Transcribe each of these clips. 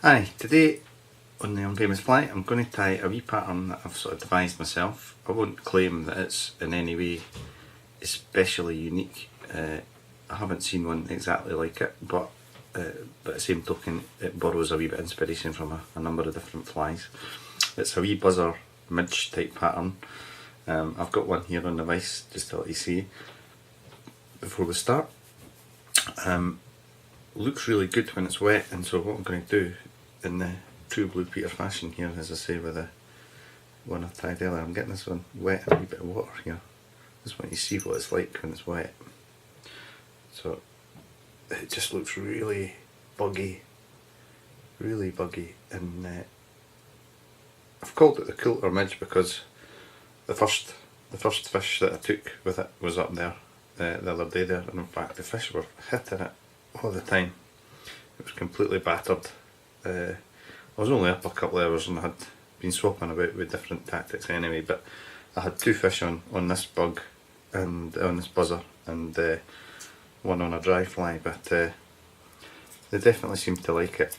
Hi, today on the Unfamous Fly I'm going to tie a wee pattern that I've sort of devised myself. I won't claim that it's in any way especially unique. I haven't seen one exactly like it, but the same token it borrows a wee bit of inspiration from a number of different flies. It's a wee buzzer midge type pattern. I've got one here on the vise just to let you see before we start. Looks really good when it's wet, and so what I'm going to do in the true Blue Peter fashion here, as I say with the one I tied earlier, I'm getting this one wet in a wee bit of water here. Just want you to see what it's like when it's wet. So it just looks really buggy, and I've called it the Coulter Midge because the first fish that I took with it was up there the other day there, and in fact the fish were hitting it all the time. It was completely battered. I was only up a couple of hours and I had been swapping about with different tactics anyway, but I had two fish on this bug and on this buzzer, and one on a dry fly, but they definitely seem to like it.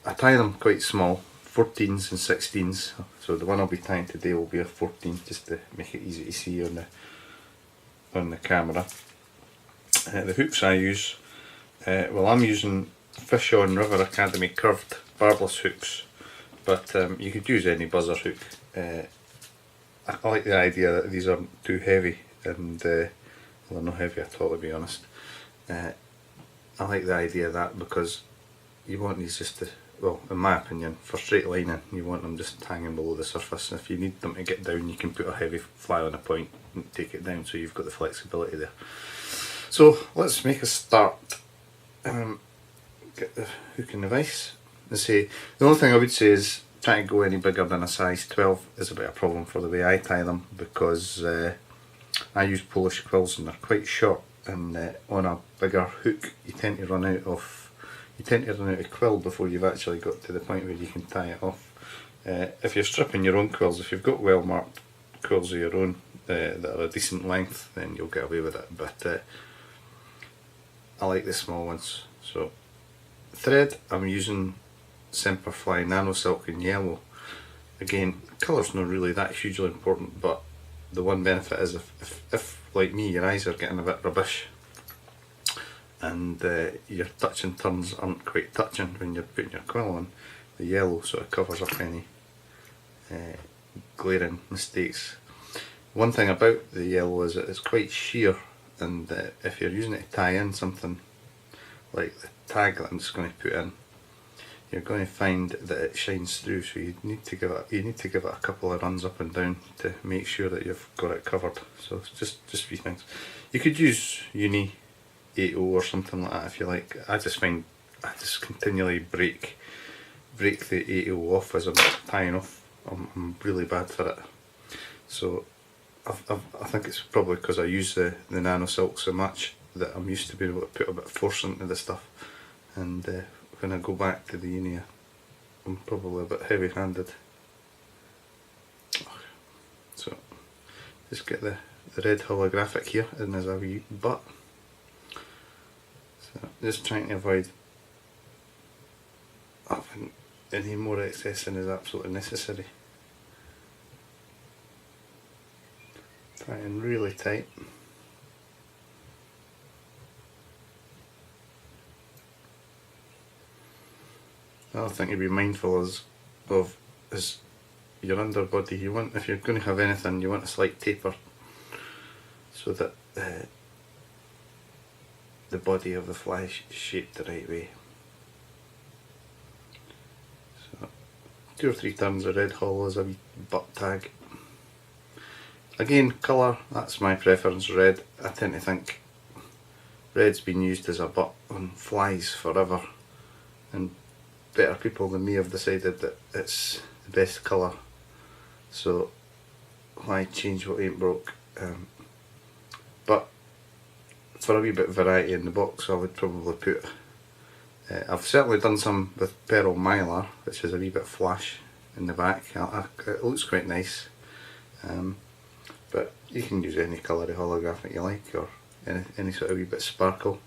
I tie them quite small, 14s and 16s, so the one I'll be tying today will be a 14 just to make it easy to see on the camera. The hooks I use, well, I'm using Fish On River Academy curved barbless hooks, but you could use any buzzer hook. I like the idea that these aren't too heavy, and well, they're not heavy at all, to be honest. I like the idea of that because you want these just to, well, in my opinion, for straight lining you want them just hanging below the surface. If you need them to get down, you can put a heavy fly on a point and take it down, so you've got the flexibility there. So let's make a start. Get the hook in the vise. The only thing I would say is trying to go any bigger than a size 12 is a bit of a problem for the way I tie them, because I use Polish quills and they're quite short, and on a bigger hook you tend to run out of quill before you've actually got to the point where you can tie it off. If you're stripping your own quills, if you've got well marked quills of your own that are a decent length, then you'll get away with it, but I like the small ones. So thread, I'm using Semperfli Nano Silk in yellow. Again, colour's not really that hugely important, but the one benefit is if like me, your eyes are getting a bit rubbish and your touching turns aren't quite touching when you're putting your quill on, the yellow sort of covers up any glaring mistakes. One thing about the yellow is that it's quite sheer, and if you're using it to tie in something like the tag that I'm just going to put in, you're going to find that it shines through, so you need to give it a couple of runs up and down to make sure that you've got it covered. So it's just a few things. You could use Uni 80 or something like that if you like. I just find I just continually break the 80 off as I'm tying off. I'm really bad for it. So I think it's probably because I use the nano silk so much that I'm used to being able to put a bit of force into the stuff, and when I go back to the Uni I'm probably a bit heavy handed. So just get the red holographic here and there's a wee butt. So just trying to avoid having any more excess than is absolutely necessary. Tying really tight. The other thing to be mindful of is your underbody. You want, if you're going to have anything, you want a slight taper so that the body of the fly is shaped the right way. So 2 or 3 turns of red hollow as a wee butt tag. Again, colour, that's my preference, red. I tend to think red's been used as a butt on flies forever, and better people than me have decided that it's the best colour, so why change what ain't broke? But for a wee bit of variety in the box, I would probably put, I've certainly done some with Pearl Mylar, which is a wee bit flash in the back. It looks quite nice, but you can use any colour of holographic you like, or any sort of wee bit of sparkle.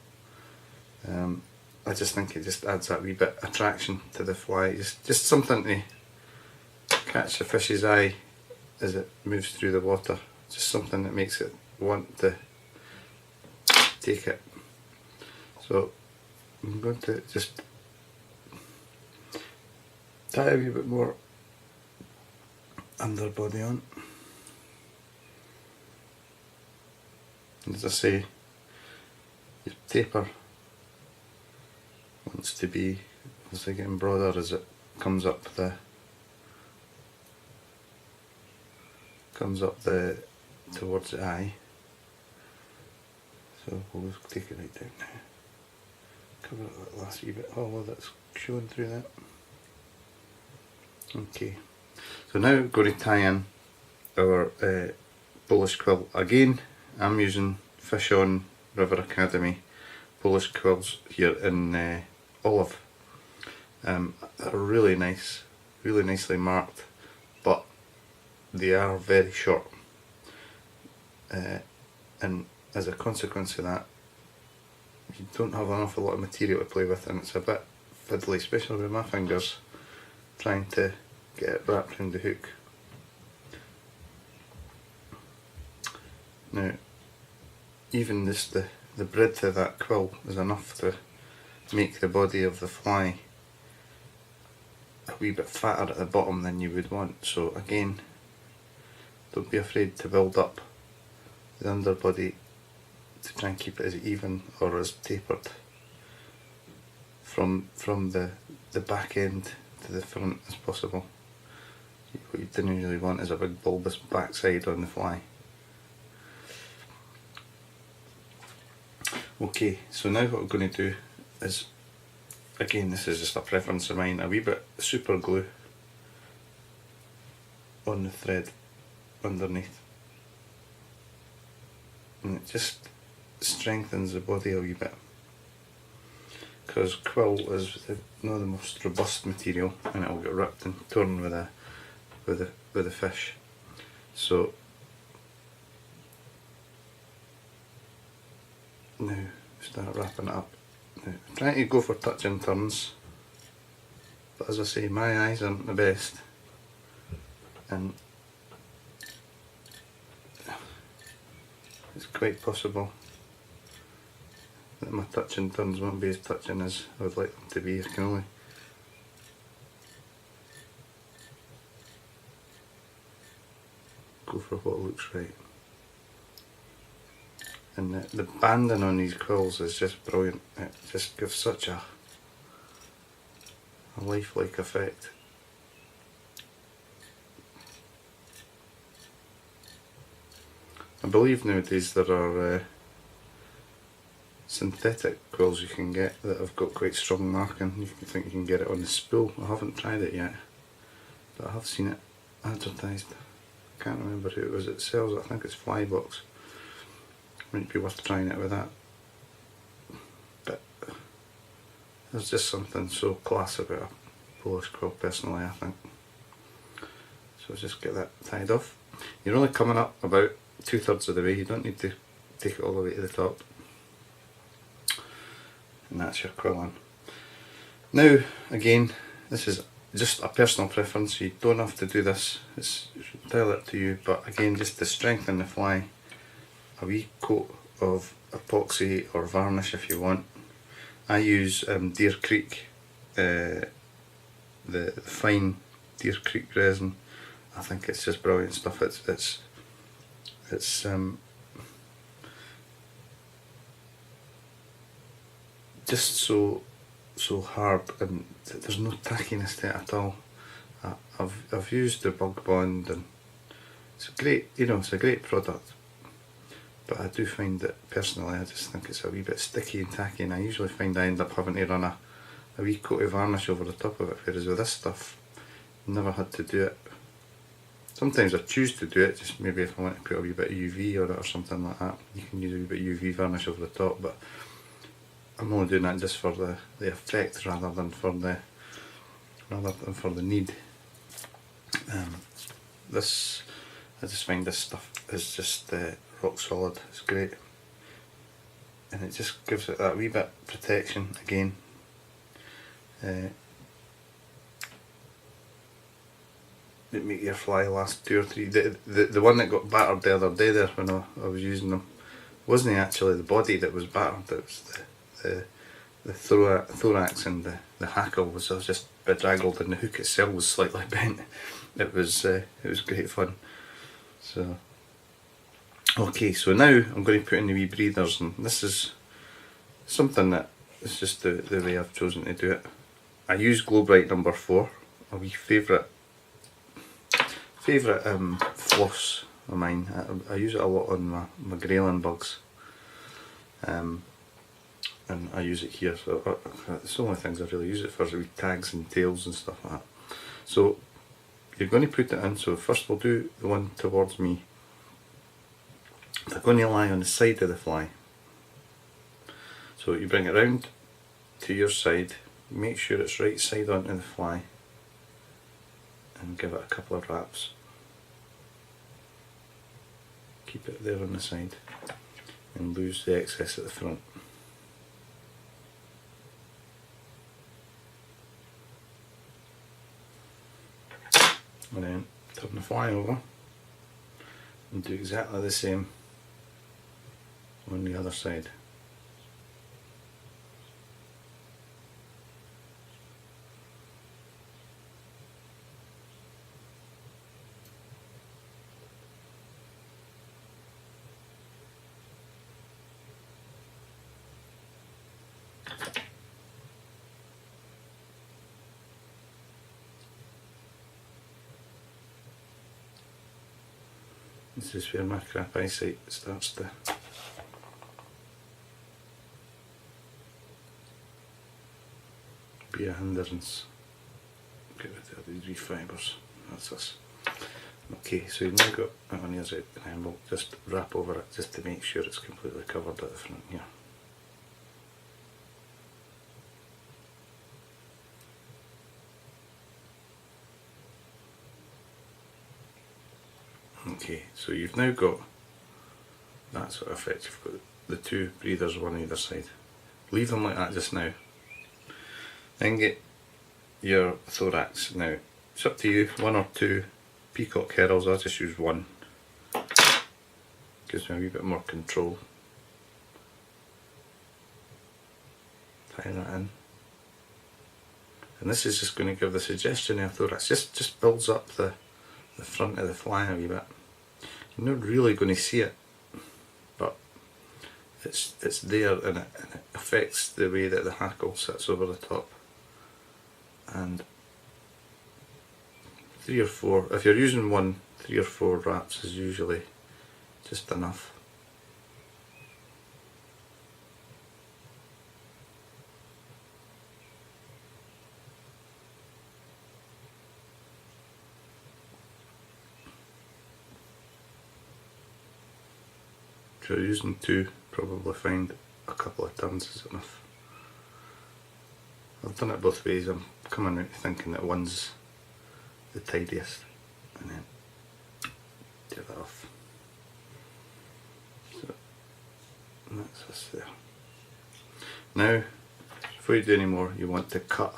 I just think it just adds that wee bit of attraction to the fly, just something to catch the fish's eye as it moves through the water, just something that makes it want to take it. So I'm going to just tie a wee bit more underbody on. And as I say, your taper wants to be obviously getting broader as it comes up the towards the eye. So we'll just take it right down now. Cover that last wee bit hollow that's showing through that. Okay, so now we're going to tie in our Polish quill. Again, I'm using Fish On River Academy Polish quills here in olive. They're really nice, really nicely marked, but they are very short. And as a consequence of that, you don't have an awful lot of material to play with, and it's a bit fiddly, especially with my fingers trying to get it wrapped around the hook. Now, even just the breadth of that quill is enough to make the body of the fly a wee bit fatter at the bottom than you would want. So again, don't be afraid to build up the underbody to try and keep it as even or as tapered from the back end to the front as possible. What you didn't really want is a big bulbous backside on the fly. Okay, so now what we're going to do is, again, this is just a preference of mine, a wee bit of super glue on the thread underneath, and it just strengthens the body a wee bit, because quill is not the most robust material and it will get ripped and torn with a fish. So now start wrapping it up. Now, I'm trying to go for touch and turns, but as I say, my eyes aren't the best, and it's quite possible that my touch and turns won't be as touching as I would like them to be. I can only go for what looks right. And the banding on these quills is just brilliant. It just gives such a lifelike effect. I believe nowadays there are synthetic quills you can get that have got quite strong marking. You can think you can get it on the spool. I haven't tried it yet, but I have seen it advertised. I can't remember who it was that sells it. I think it's Flybox. Might be worth trying it with that. But there's just something so class about a Polish quill personally, I think. So just get that tied off. You're only coming up about 2/3 of the way, you don't need to take it all the way to the top. And that's your quill on. Now again, this is just a personal preference, you don't have to do this, it's entirely up to you, but again, just to strengthen the fly, a wee coat of epoxy or varnish if you want. I use Deer Creek, the fine Deer Creek resin. I think it's just brilliant stuff. It's just so hard, and there's no tackiness to it at all. I've used the Bug Bond, and it's a great, it's a great product. But I do find that personally, I just think it's a wee bit sticky and tacky, and I usually find I end up having to run a wee coat of varnish over the top of it, whereas with this stuff, I've never had to do it. Sometimes I choose to do it, just maybe if I want to put a wee bit of UV on it or something like that, you can use a wee bit of UV varnish over the top, but I'm only doing that just for the effect rather than for the need. I just find this stuff is just rock solid. It's great, and it just gives it that wee bit protection again that make your fly last 2 or 3. The one that got battered the other day there when I was using them wasn't actually the body that was battered, it was the thorax and the hackle was just bedraggled, and the hook itself was slightly bent. It was great fun. So okay, so now I'm going to put in the wee breathers, and this is something that is just the way I've chosen to do it. I use Glow Bright number 4, a wee favourite floss of mine. I use it a lot on my grayling bugs, and I use it here. So it's the only things I really use it for, is wee tags and tails and stuff like that. So you're going to put it in. So first we'll do the one towards me. They're going to lie on the side of the fly. So you bring it round to your side, make sure it's right side onto the fly, and give it a couple of wraps. Keep it there on the side and lose the excess at the front. And then turn the fly over and do exactly the same on the other side. This is where my crap eyesight starts to be a hindrance. Get rid of these wee fibres. That's us. Okay, so you've now got that one here's out, and we'll just wrap over it just to make sure it's completely covered at the front here. Okay, so you've now got that sort of effect. You've got the two breathers one either side. Leave them like that just now. Then get your thorax. Now, it's up to you, 1 or 2 peacock heralds. I just use 1. Gives me a wee bit more control. Tie that in. And this is just going to give the suggestion of thorax. Just builds up the front of the fly a wee bit. You're not really going to see it, but it's there, and it affects the way that the hackle sits over the top. And 3 or 4, if you're using 1, 3 or 4 wraps is usually just enough. If you're using 2, probably find a couple of turns is enough. I've done it both ways. I'm coming out thinking that 1's the tidiest, and then do that off. So that's us there. Now, before you do any more, you want to cut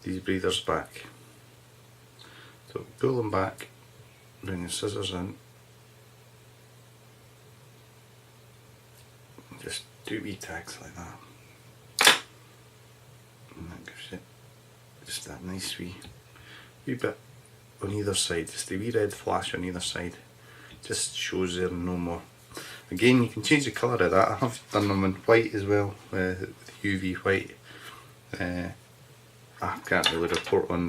these breathers back. So pull them back, bring your scissors in, just do wee tags like that, and that gives you just that nice wee bit on either side, just a wee red flash on either side, just shows there and no more. Again, you can change the colour of that. I have done them in white as well, with UV white. I can't really report on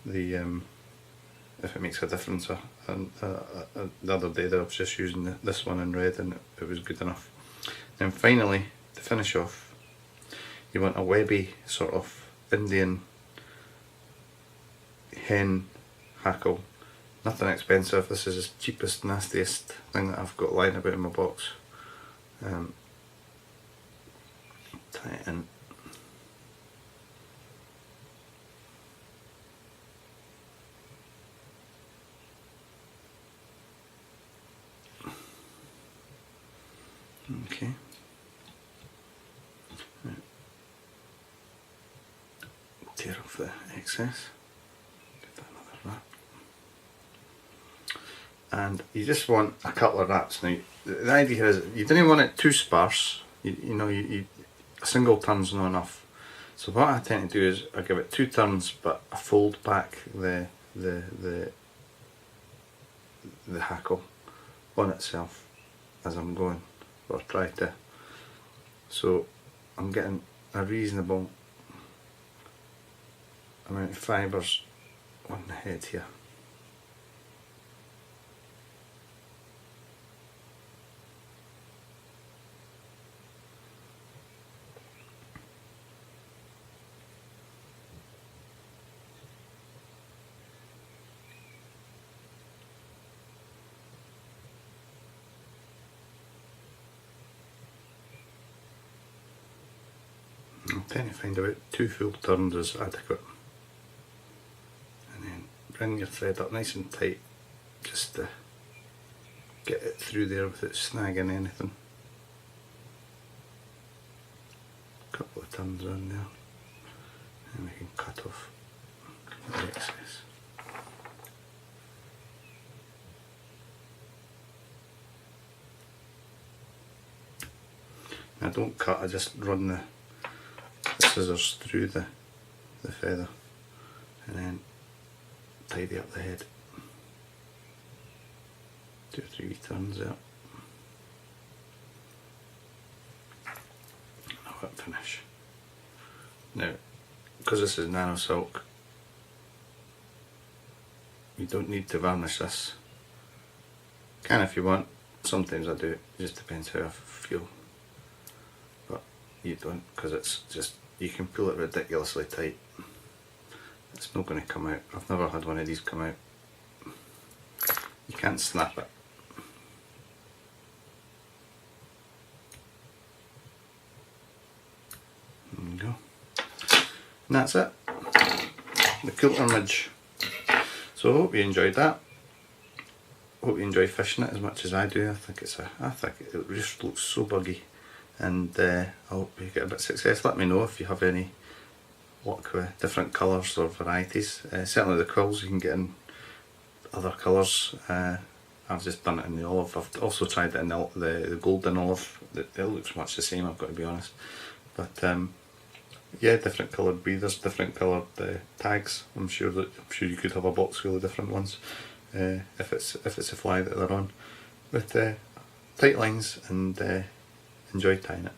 the if it makes a difference. The other day there I was just using this one in red, and it was good enough. And finally, to finish off, you want a webby sort of Indian hen hackle. Nothing expensive. This is the cheapest, nastiest thing that I've got lying about in my box. Tie it in. Okay. care of the excess. Give that another wrap. And you just want a couple of wraps. Now, the idea is you don't want it too sparse. A single turn's not enough. So what I tend to do is I give it 2 turns, but I fold back the hackle on itself as I'm going, or try to. So I'm getting a reasonable amount of fibres on the head here. I tend to find about 2 full turns is adequate. And then bring your thread up nice and tight just to get it through there without snagging anything. A couple of turns on there, and we can cut off the excess. I don't cut, I just run the scissors through the feather and then tidy up the head. 2 or 3 turns there. And I'll hit finish. Now, because this is nano silk, you don't need to varnish this. Can if you want, sometimes I do, it just depends how I feel. But you don't, because it's just, you can pull it ridiculously tight. It's not going to come out. I've never had one of these come out. You can't snap it. There you go. And that's it. The Coulter Midge. So I hope you enjoyed that. Hope you enjoy fishing it as much as I do. I think it just looks so buggy. And I hope you get a bit of success. Let me know if you have any luck with different colours or varieties. Certainly the quills you can get in other colours. I've just done it in the olive. I've also tried it in the golden olive. It looks much the same, I've got to be honest. But yeah, different coloured breathers, different coloured tags. I'm sure you could have a box full of different ones if it's a fly that they're on. But tight lines and enjoy tying it.